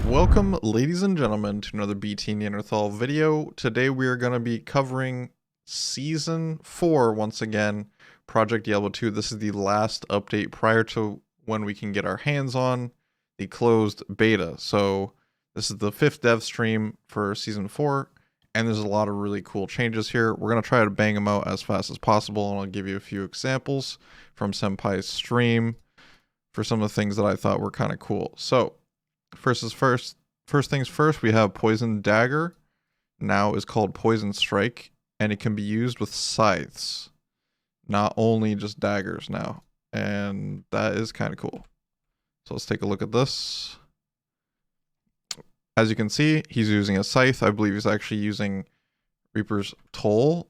Welcome, ladies and gentlemen, to another BTNeanderthal video. Today we are going to be covering Season 4 once again, Project Diablo 2. This is the last update prior to when we can get our hands on the closed beta. So this is the 5th dev stream for Season 4, and there's a lot of really cool changes here. We're going to try to bang them out as fast as possible, and I'll give you a few examples from Senpai's stream for some of the things that I thought were kind of cool. So first things first, we have Poison Dagger. Now is called Poison Strike, and it can be used with scythes, not only just daggers now, and that is kind of cool. So let's take a look at this. As you can see, he's using a scythe. I believe he's actually using Reaper's Toll,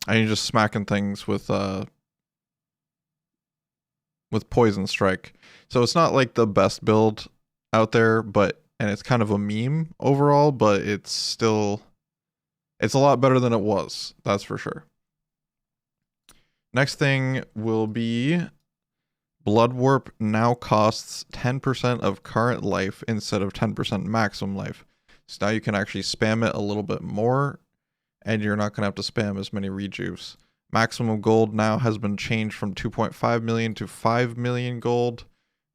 and he's just smacking things with Poison Strike. So it's not like the best build out there, and it's kind of a meme overall, but it's a lot better than it was, that's for sure. Next thing will be Blood Warp now costs 10% of current life instead of 10% maximum life. So now you can actually spam it a little bit more, and you're not going to have to spam as many rejuves. Maximum gold now has been changed from 2.5 million to 5 million gold,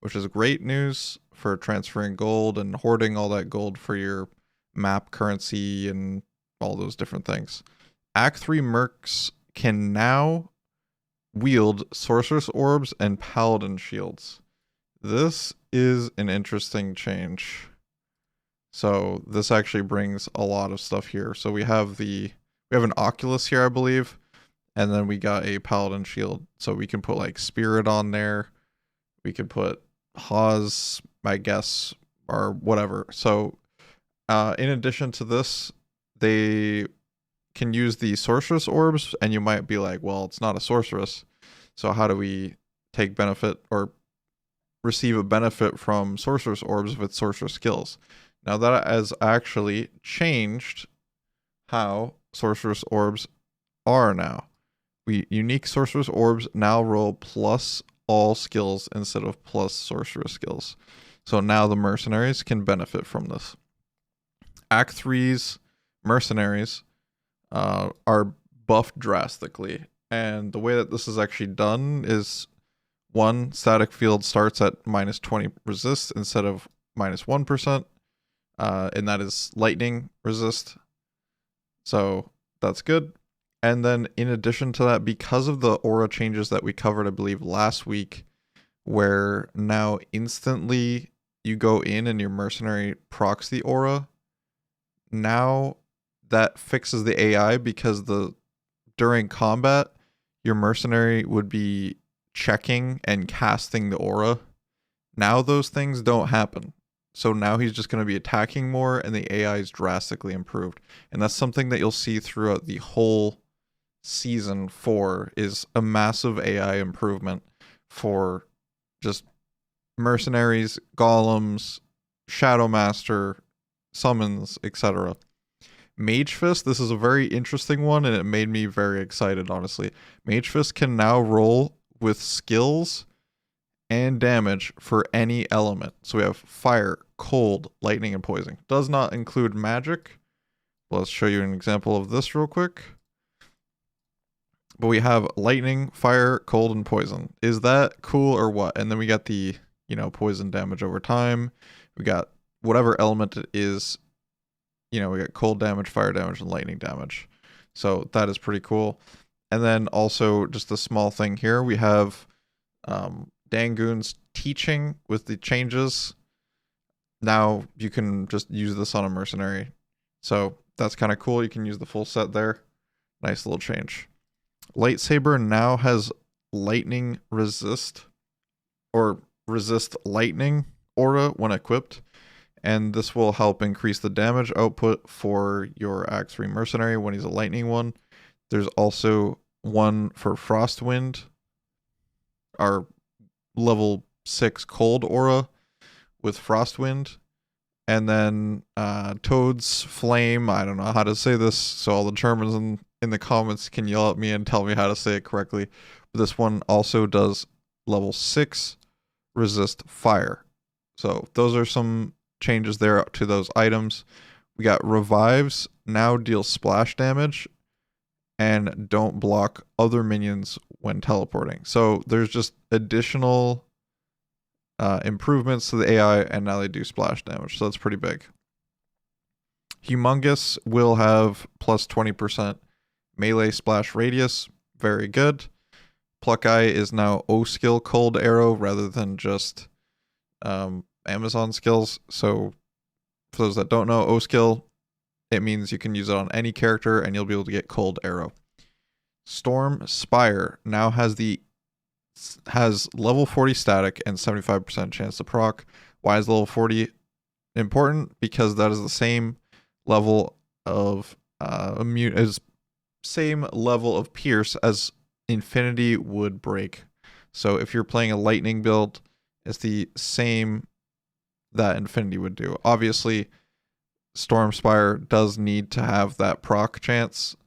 which is great news for transferring gold and hoarding all that gold for your map currency and all those different things. Act 3 Mercs can now wield Sorceress Orbs and Paladin Shields. This is an interesting change. So this actually brings a lot of stuff here. So we have an Oculus here, I believe. And then we got a Paladin Shield. So we can put like Spirit on there. We can put Hawes, I guess, or whatever. So in addition to this, they can use the Sorceress Orbs. And you might be like, well, it's not a Sorceress. So how do we take benefit or receive a benefit from Sorceress Orbs if it's Sorceress skills? Now that has actually changed how Sorceress Orbs are now. Unique Sorceress Orbs now roll plus all skills instead of plus Sorceress skills. So now the mercenaries can benefit from this. Act 3's mercenaries are buffed drastically. And the way that this is actually done is, one, static field starts at minus 20 resist instead of minus 1%. And that is lightning resist. So that's good. And then in addition to that, because of the aura changes that we covered, I believe, last week, where now instantly you go in and your mercenary procs the aura, now that fixes the AI because during combat, your mercenary would be checking and casting the aura. Now those things don't happen. So now he's just going to be attacking more, and the AI is drastically improved. And that's something that you'll see throughout the whole Season 4 is a massive AI improvement for just mercenaries, golems, Shadow Master, summons, etc. Mage Fist, this is a very interesting one, and it made me very excited, honestly. Mage Fist can now roll with skills and damage for any element. So we have fire, cold, lightning, and poison. Does not include magic. Let's show you an example of this real quick. But we have lightning, fire, cold, and poison. Is that cool or what? And then we got the, poison damage over time. We got whatever element it is. We got cold damage, fire damage, and lightning damage. So that is pretty cool. And then also just a small thing here. We have Dangoon's teaching with the changes. Now you can just use this on a mercenary. So that's kind of cool. You can use the full set there. Nice little change. Lightsaber now has lightning resist or resist lightning aura when equipped, and this will help increase the damage output for your Act 3 mercenary when he's a lightning one. There's also one for Frostwind, our level 6 cold aura with Frostwind, and then Toad's Flame. I don't know how to say this, so all the Germans in the comments can yell at me and tell me how to say it correctly. But this one also does level 6 resist fire. So those are some changes there to those items. We got revives now deal splash damage and don't block other minions when teleporting. So there's just additional improvements to the AI, and now they do splash damage. So that's pretty big. Humongous will have plus 20% melee splash radius. Very good. Pluck Eye is now O skill cold arrow rather than just Amazon skills. So for those that don't know, O skill, it means you can use it on any character and you'll be able to get cold arrow. Storm Spire now has level 40 static and 75% chance to proc. Why is level 40 important? Because that is the same level of same level of pierce as Infinity would break. So if you're playing a lightning build, it's the same that Infinity would do. Obviously, Storm Spire does need to have that proc chance,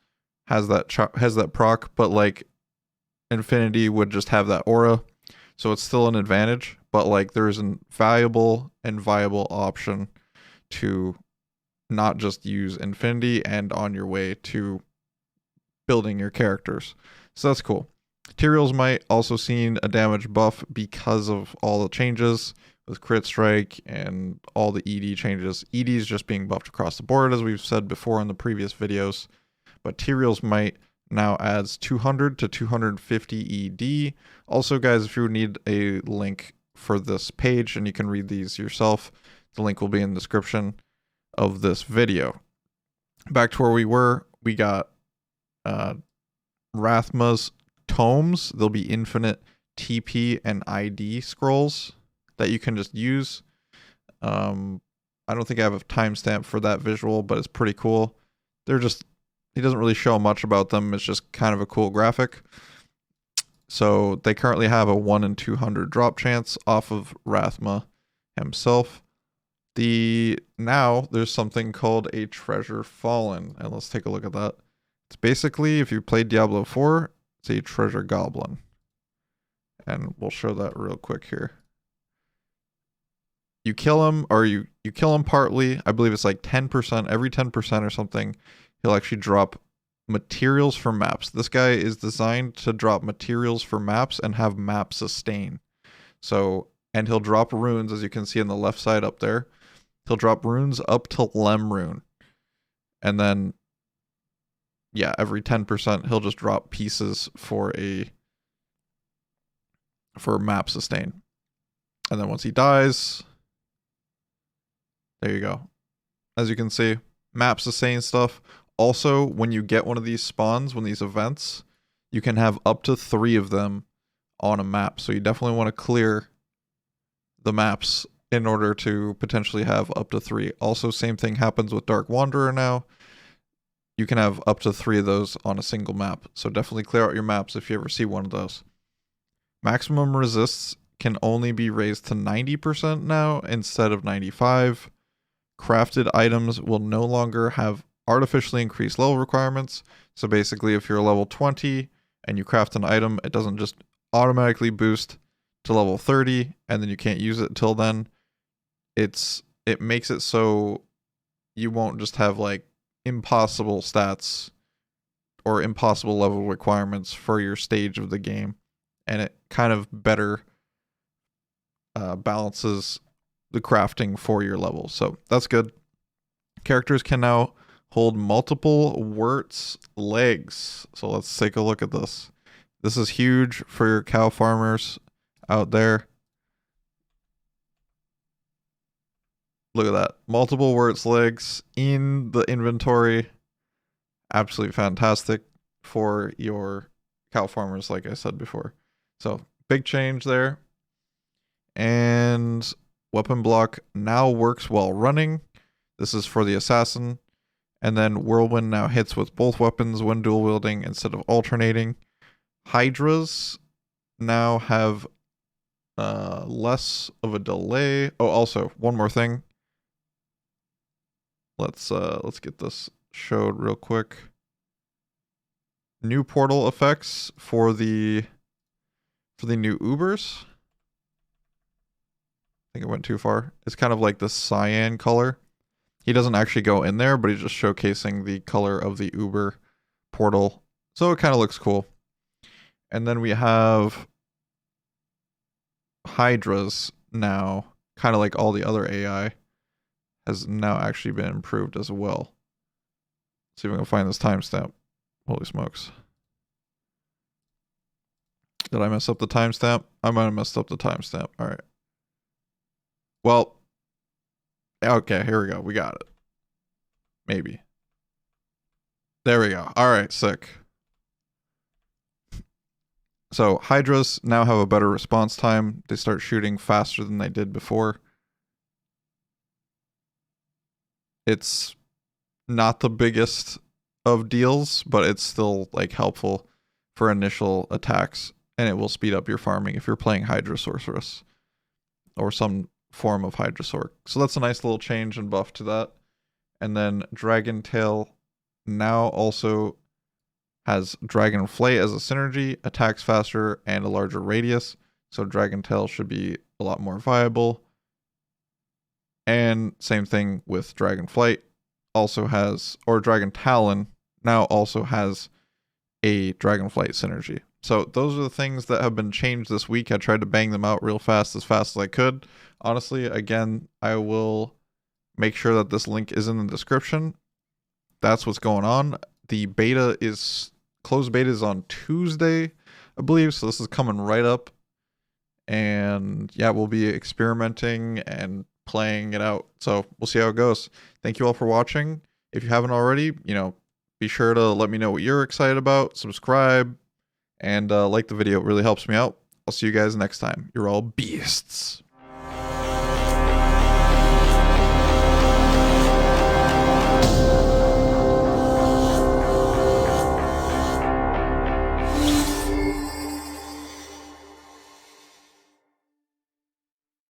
has that proc, but like Infinity would just have that aura, so it's still an advantage. But like there's a valuable and viable option to not just use Infinity and on your way to building your characters. So that's cool. Materials might also seen a damage buff because of all the changes with crit strike and all the ED changes. ED is just being buffed across the board, as we've said before in the previous videos. But Materials might now adds 200 to 250 ED. Also, guys, if you need a link for this page and you can read these yourself, the link will be in the description of this video. Back to where we were, we got Rathma's tomes. There'll be infinite TP and ID scrolls that you can just use. I don't think I have a timestamp for that visual, but it's pretty cool. He doesn't really show much about them. It's just kind of a cool graphic. So they currently have a 1 in 200 drop chance off of Rathma himself. Now there's something called a Treasure Fallen, and let's take a look at that. It's basically, if you played Diablo 4, it's a treasure goblin. And we'll show that real quick here. You kill him, or you kill him partly. I believe it's like 10%, every 10% or something. He'll actually drop materials for maps. This guy is designed to drop materials for maps and have map sustain. So, and he'll drop runes, as you can see on the left side up there. He'll drop runes up to Lem rune. And then, yeah, every 10%, he'll just drop pieces for map sustain. And then once he dies, there you go. As you can see, map sustain stuff. Also, when you get one of these spawns, these events, you can have up to 3 of them on a map. So you definitely want to clear the maps in order to potentially have up to 3. Also, same thing happens with Dark Wanderer now. You can have up to 3 of those on a single map. So definitely clear out your maps if you ever see one of those. Maximum resists can only be raised to 90% now instead of 95%. Crafted items will no longer have artificially increased level requirements. So basically, if you're level 20 and you craft an item, it doesn't just automatically boost to level 30 and then you can't use it until then. It makes it so you won't just have like impossible stats or impossible level requirements for your stage of the game, and it kind of better balances the crafting for your levels. So that's good. Characters can now hold multiple Wirt's legs. So let's take a look at this. This is huge for your cow farmers out there. Look at that. Multiple Wirt's legs in the inventory. Absolutely fantastic for your cow farmers, like I said before. So big change there. And weapon block now works while running. This is for the assassin. And then Whirlwind now hits with both weapons when dual wielding instead of alternating. Hydras now have less of a delay. Oh, also, one more thing. Let's get this showed real quick. New portal effects for the new Ubers. think it went too far. It's kind of like the cyan color. He doesn't actually go in there, but he's just showcasing the color of the Uber portal. So it kind of looks cool. And then we have Hydra's now, kind of like all the other AI, has now actually been improved as well. Let's see if I can find this timestamp. Holy smokes. Did I mess up the timestamp? I might have messed up the timestamp. All right. Well, okay, here we go. We got it. Maybe. There we go. All right, sick. So Hydras now have a better response time. They start shooting faster than they did before. It's not the biggest of deals, but it's still like helpful for initial attacks, and it will speed up your farming if you're playing Hydra Sorceress or some form of Hydrasaur. So that's a nice little change and buff to that. And then Dragon Tail now also has Dragon Flight as a synergy, attacks faster, and a larger radius. So Dragon Tail should be a lot more viable. And same thing with Dragon Flight. Also has, or Dragon Talon now also has a Dragon Flight synergy. So those are the things that have been changed this week. I tried to bang them out real fast as I could. Honestly, again, I will make sure that this link is in the description. That's what's going on. The beta is, closed beta is on Tuesday, I believe. So this is coming right up. And yeah, we'll be experimenting and playing it out. So we'll see how it goes. Thank you all for watching. If you haven't already, be sure to let me know what you're excited about, subscribe, and like the video. It really helps me out. I'll see you guys next time. You're all beasts.